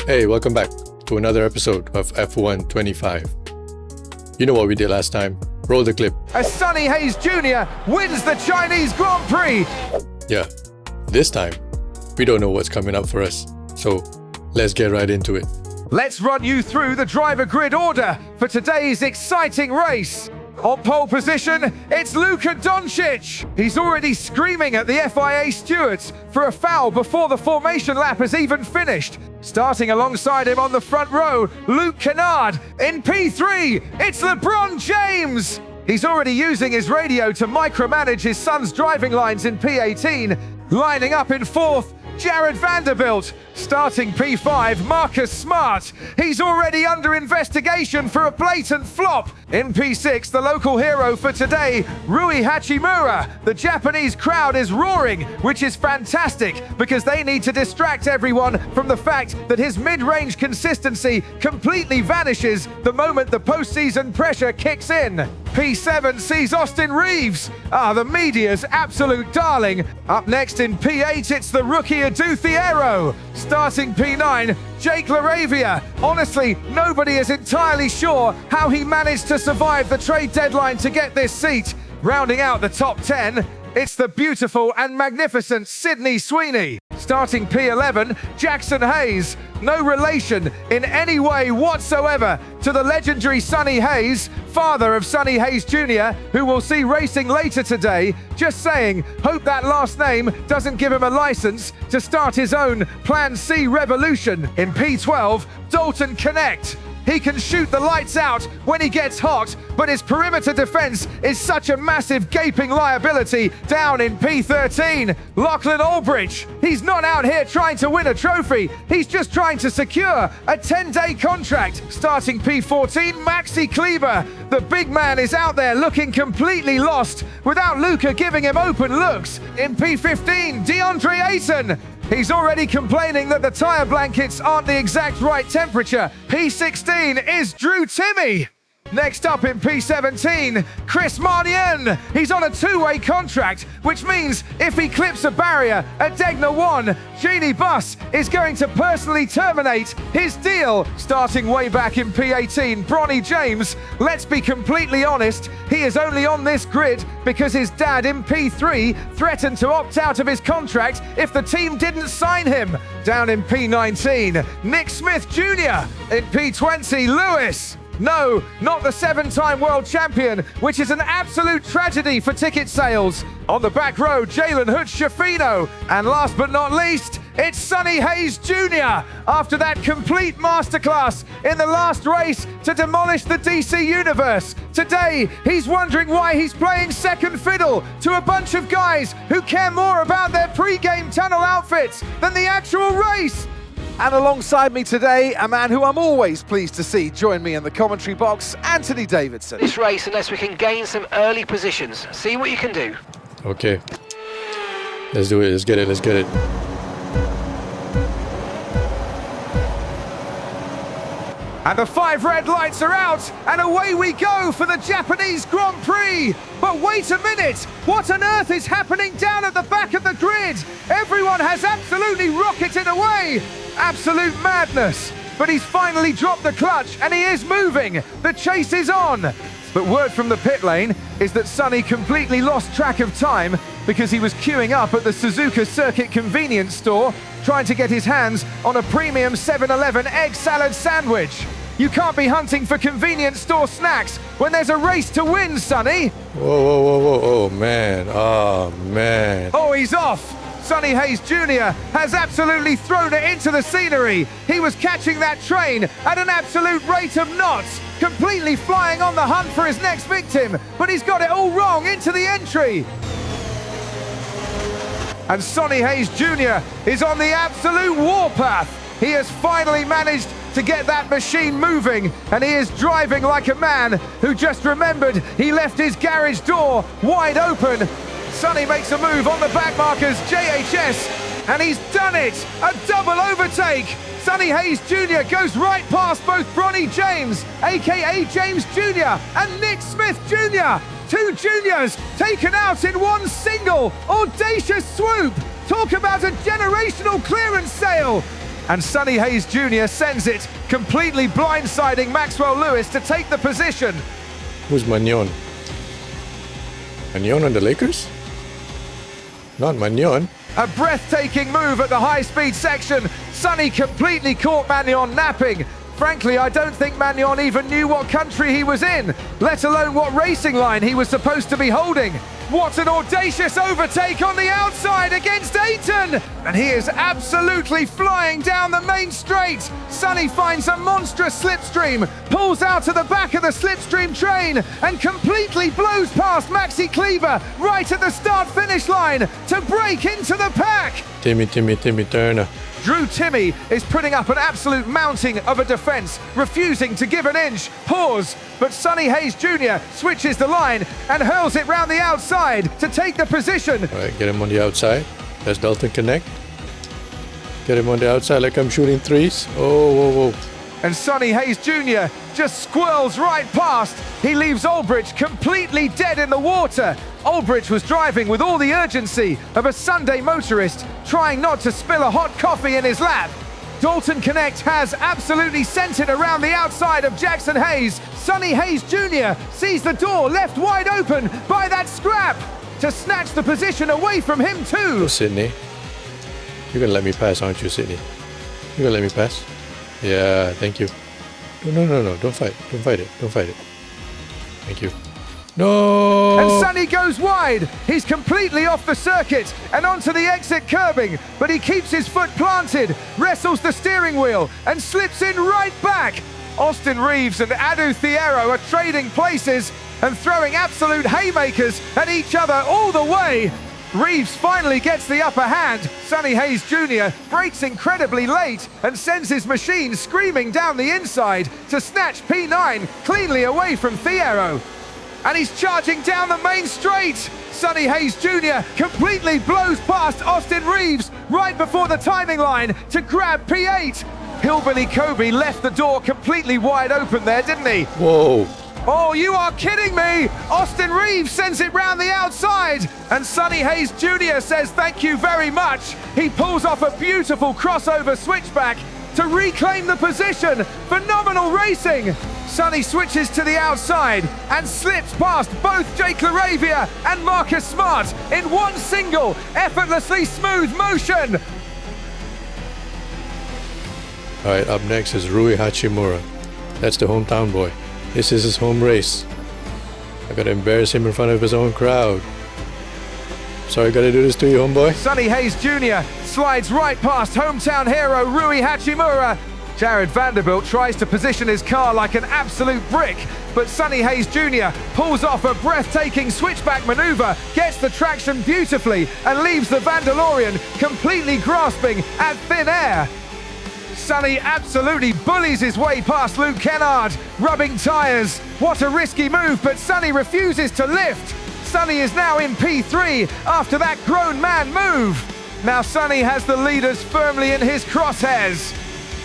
Hey, welcome back to another episode of F1 25. You know what we did last time. Roll the clip. As Sonny Hayes Jr. wins the Chinese Grand Prix. Yeah, this time, we don't know what's coming up for us. So, let's get right into it. Let's run you through the driver grid order for today's exciting race. On pole position, it's Luka Doncic. He's already screaming at the FIA stewards for a foul before the formation lap has even finished. Starting alongside him on the front row, Luke Kennard. In P3, it's LeBron James. He's already using his radio to micromanage his son's driving lines in P18. Lining up in fourth, Jared Vanderbilt. Starting P5, Marcus Smart. He's already under investigation for a blatant flop. In P6, the local hero for today, Rui Hachimura. The Japanese crowd is roaring, which is fantastic because they need to distract everyone from the fact that his mid-range consistency completely vanishes the moment the postseason pressure kicks in. P7 sees Austin Reeves. The media's absolute darling. Up next in P8, it's the rookie Adu Thiero. Starting P9, Jake LaRavia. Honestly, nobody is entirely sure how he managed to survive the trade deadline to get this seat. Rounding out the top 10, it's the beautiful and magnificent Sydney Sweeney. Starting P11, Jackson Hayes. No relation in any way whatsoever to the legendary Sonny Hayes, father of Sonny Hayes Jr., who we'll see racing later today. Just saying, hope that last name doesn't give him a license to start his own Plan C revolution. In P12, Dalton Connect. He can shoot the lights out when he gets hot, but his perimeter defense is such a massive gaping liability. Down in P13, Lachlan Aldrich. He's not out here trying to win a trophy. He's just trying to secure a 10-day contract. Starting P14, Maxi Kleber. The big man is out there looking completely lost without Luka giving him open looks. In P15, DeAndre Ayton. He's already complaining that the tyre blankets aren't the exact right temperature. P16 is Drew Timme. Next up in P17, Chris Marnier. He's on a two-way contract, which means if he clips a barrier at Degner 1, Genie Bus is going to personally terminate his deal. Starting way back in P18, Bronny James. Let's be completely honest, he is only on this grid because his dad in P3 threatened to opt out of his contract if the team didn't sign him. Down in P19, Nick Smith Jr. In P20, Lewis. No, not the 7-time world champion, which is an absolute tragedy for ticket sales. On the back row, Jalen Hutch-Shafino. And last but not least, it's Sonny Hayes Jr. After that complete masterclass in the last race to demolish the DC Universe. Today, he's wondering why he's playing second fiddle to a bunch of guys who care more about their pre-game tunnel outfits than the actual race. And alongside me today, a man who I'm always pleased to see join me in the commentary box, Anthony Davidson. This race, unless we can gain some early positions. See what you can do. Okay. Let's do it. Let's get it. Let's get it. And the 5 red lights are out, and away we go for the Japanese Grand Prix. But wait a minute, what on earth is happening down at the back of the grid? Everyone has absolutely rocketed away. Absolute madness. But he's finally dropped the clutch, and he is moving. The chase is on. But word from the pit lane is that Sonny completely lost track of time because he was queuing up at the Suzuka Circuit convenience store trying to get his hands on a premium 7-Eleven egg salad sandwich. You can't be hunting for convenience store snacks when there's a race to win, Sonny. Whoa. Oh, man. Oh, man. Oh, he's off. Sonny Hayes Jr. has absolutely thrown it into the scenery. He was catching that train at an absolute rate of knots, completely flying on the hunt for his next victim, but he's got it all wrong into the entry. And Sonny Hayes Jr. is on the absolute warpath. He has finally managed to get that machine moving, and he is driving like a man who just remembered he left his garage door wide open. Sonny makes a move on the back markers, JHS, and he's done it! A double overtake! Sonny Hayes Jr. goes right past both Bronny James, aka James Jr., and Nick Smith Jr. Two juniors taken out in one single audacious swoop. Talk about a generational clearance sale. And Sonny Hayes Jr. sends it, completely blindsiding Maxwell Lewis to take the position. Who's Magnon? Magnon on the Lakers? Not Magnon. A breathtaking move at the high-speed section. Sonny completely caught Magnon napping. Frankly, I don't think Magnon even knew what country he was in, let alone what racing line he was supposed to be holding. What an audacious overtake on the outside against Ayton! And he is absolutely flying down the main straight. Sonny finds a monstrous slipstream, pulls out of the back of the slipstream train, and completely blows past Maxi Cleaver right at the start-finish line to break into the pack. Timmy Turner. Drew Timmy is putting up an absolute mounting of a defense, refusing to give an inch. Pause, but Sonny Hayes Jr. switches the line and hurls it round the outside to take the position. All right, get him on the outside. Does Dalton connect? Get him on the outside like I'm shooting threes. Oh, whoa. And Sonny Hayes Jr. just squirrels right past. He leaves Aldrich completely dead in the water. Aldrich was driving with all the urgency of a Sunday motorist, trying not to spill a hot coffee in his lap. Dalton Connect has absolutely sent it around the outside of Jackson Hayes. Sonny Hayes Jr. sees the door left wide open by that scrap to snatch the position away from him too. Oh, Sydney. You're going to let me pass, aren't you, Sydney? You're going to let me pass? Yeah, thank you. No. Don't fight it. Thank you. No! And Sonny goes wide. He's completely off the circuit and onto the exit curbing, but he keeps his foot planted, wrestles the steering wheel, and slips in right back. Austin Reeves and Adu Thiero are trading places and throwing absolute haymakers at each other all the way. Reeves finally gets the upper hand. Sonny Hayes Jr. brakes incredibly late and sends his machine screaming down the inside to snatch P9 cleanly away from Thiero. And he's charging down the main straight. Sonny Hayes Jr. completely blows past Austin Reeves right before the timing line to grab P8. Hillbilly Kobe left the door completely wide open there, didn't he? Whoa. Oh, you are kidding me! Austin Reeves sends it round the outside, and Sonny Hayes Jr. says thank you very much. He pulls off a beautiful crossover switchback to reclaim the position. Phenomenal racing! Sonny switches to the outside and slips past both Jake LaRavia and Marcus Smart in one single, effortlessly smooth motion. All right, up next is Rui Hachimura. That's the hometown boy. This is his home race. I gotta embarrass him in front of his own crowd. Sorry, gotta do this to you, homeboy. Sonny Hayes Jr. slides right past hometown hero Rui Hachimura. Jared Vanderbilt tries to position his car like an absolute brick, but Sonny Hayes Jr. pulls off a breathtaking switchback maneuver, gets the traction beautifully, and leaves the Vandalorian completely grasping at thin air. Sonny absolutely bullies his way past Luke Kennard, rubbing tyres. What a risky move, but Sonny refuses to lift. Sonny is now in P3 after that grown man move. Now Sonny has the leaders firmly in his crosshairs.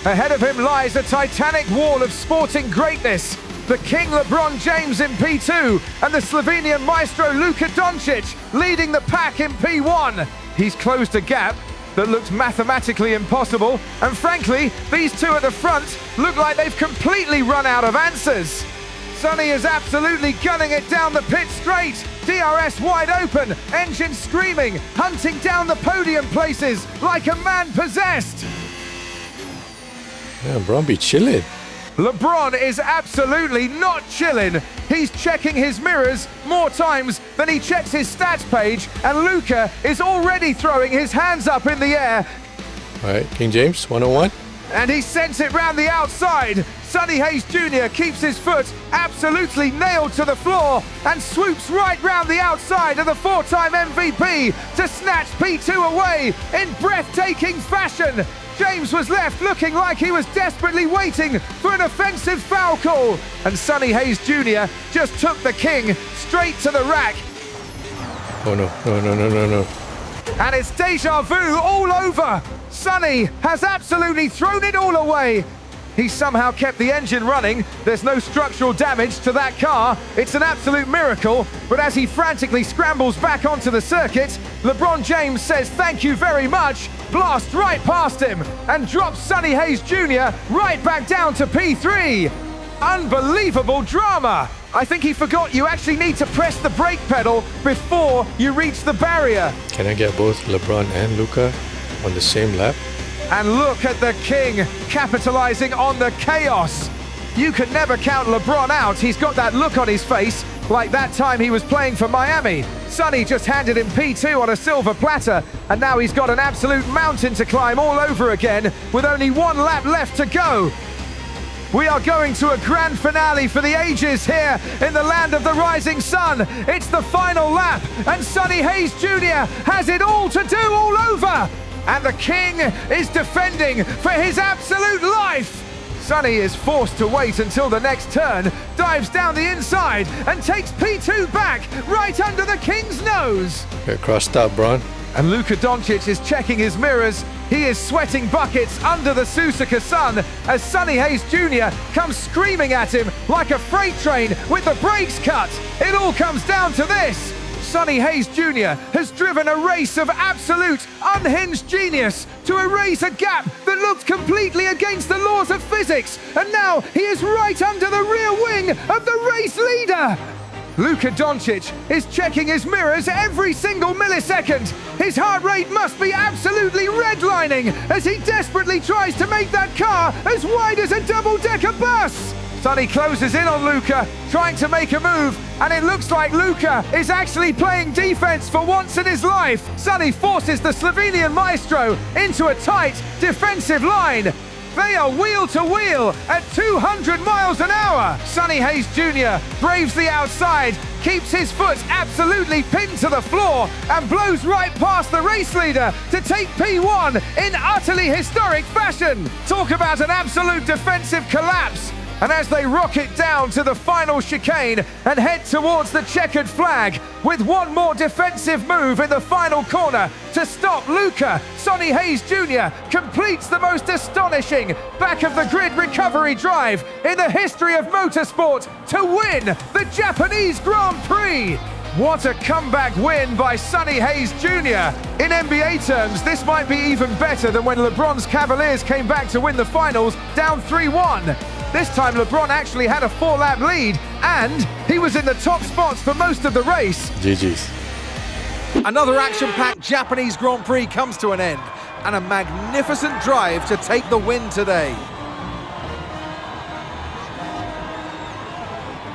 Ahead of him lies a titanic wall of sporting greatness. The King LeBron James in P2 and the Slovenian maestro Luka Doncic leading the pack in P1. He's closed a gap that looked mathematically impossible, and frankly, these two at the front look like they've completely run out of answers. Sonny is absolutely gunning it down the pit straight. DRS wide open, engine screaming, hunting down the podium places like a man possessed. Yeah, Bron be chilling. LeBron is absolutely not chilling. He's checking his mirrors more times than he checks his stats page, and Luka is already throwing his hands up in the air. All right, King James, 101. And he sends it round the outside. Sonny Hayes Jr. keeps his foot absolutely nailed to the floor and swoops right round the outside of the four-time MVP to snatch P2 away in breathtaking fashion. James was left looking like he was desperately waiting for an offensive foul call. And Sonny Hayes Jr. just took the king straight to the rack. Oh no. And it's deja vu all over. Sonny has absolutely thrown it all away. He somehow kept the engine running. There's no structural damage to that car. It's an absolute miracle. But as he frantically scrambles back onto the circuit, LeBron James says thank you very much blasts right past him and drops Sonny Hayes Jr. right back down to P3. Unbelievable drama. I think he forgot you actually need to press the brake pedal before you reach the barrier. Can I get both LeBron and Luka on the same lap? And look at the king capitalizing on the chaos. You can never count LeBron out. He's got that look on his face like that time he was playing for Miami. Sonny just handed him P2 on a silver platter, and now he's got an absolute mountain to climb all over again with only one lap left to go. We are going to a grand finale for the ages here in the land of the rising sun. It's the final lap, and Sonny Hayes Jr. has it all to do all over. And the king is defending for his absolute life. Sonny is forced to wait until the next turn, dives down the inside, and takes P2 back right under the king's nose. Get crossed up, Bron. And Luka Doncic is checking his mirrors. He is sweating buckets under the Suzuka sun as Sonny Hayes Jr. comes screaming at him like a freight train with the brakes cut. It all comes down to this. Sonny Hayes Jr. has driven a race of absolute unhinged genius to erase a gap that looked completely against the laws of physics, and now he is right under the rear wing of the race leader. Luka Doncic is checking his mirrors every single millisecond. His heart rate must be absolutely redlining as he desperately tries to make that car as wide as a double-decker bus. Sonny closes in on Luka, trying to make a move, and it looks like Luka is actually playing defense for once in his life. Sonny forces the Slovenian maestro into a tight defensive line. They are wheel to wheel at 200 miles an hour. Sonny Hayes Jr. braves the outside, keeps his foot absolutely pinned to the floor, and blows right past the race leader to take P1 in utterly historic fashion. Talk about an absolute defensive collapse. And as they rocket down to the final chicane and head towards the checkered flag, with one more defensive move in the final corner to stop Luka, Sonny Hayes Jr. completes the most astonishing back-of-the-grid recovery drive in the history of motorsport to win the Japanese Grand Prix. What a comeback win by Sonny Hayes Jr. In NBA terms, this might be even better than when LeBron's Cavaliers came back to win the finals down 3-1. This time LeBron actually had a 4-lap lead, and he was in the top spots for most of the race. GG's. Another action-packed Japanese Grand Prix comes to an end, and a magnificent drive to take the win today.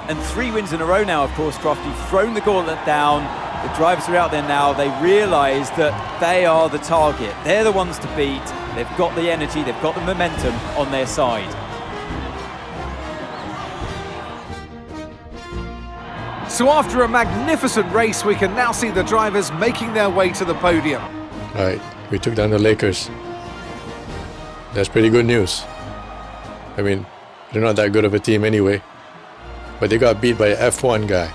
And 3 wins in a row now, of course, Crofty. Thrown the gauntlet down. The drivers are out there now. They realise that they are the target. They're the ones to beat. They've got the energy, they've got the momentum on their side. So after a magnificent race, we can now see the drivers making their way to the podium. All right, we took down the Lakers. That's pretty good news. I mean, they're not that good of a team anyway. But they got beat by an F1 guy.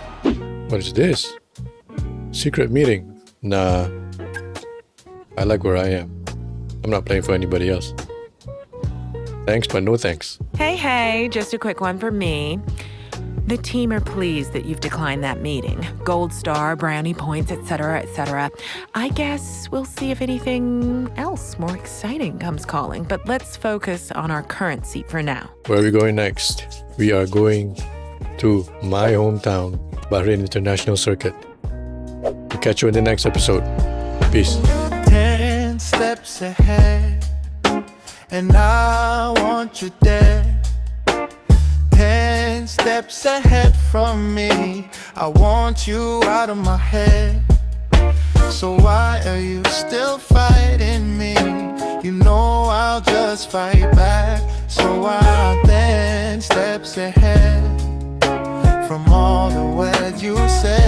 What is this? Secret meeting? Nah. I like where I am. I'm not playing for anybody else. Thanks, but no thanks. Hey, just a quick one for me. The team are pleased that you've declined that meeting. Gold star, brownie points, etc., etc. I guess we'll see if anything else more exciting comes calling, but let's focus on our current seat for now. Where are we going next? We are going to my hometown, Bahrain International Circuit. We'll catch you in the next episode. Peace. 10 steps ahead, and I want you there. 10 steps ahead from me, I want you out of my head. So why are you still fighting me? You know I'll just fight back. So I'm 10 steps ahead from all the words you said.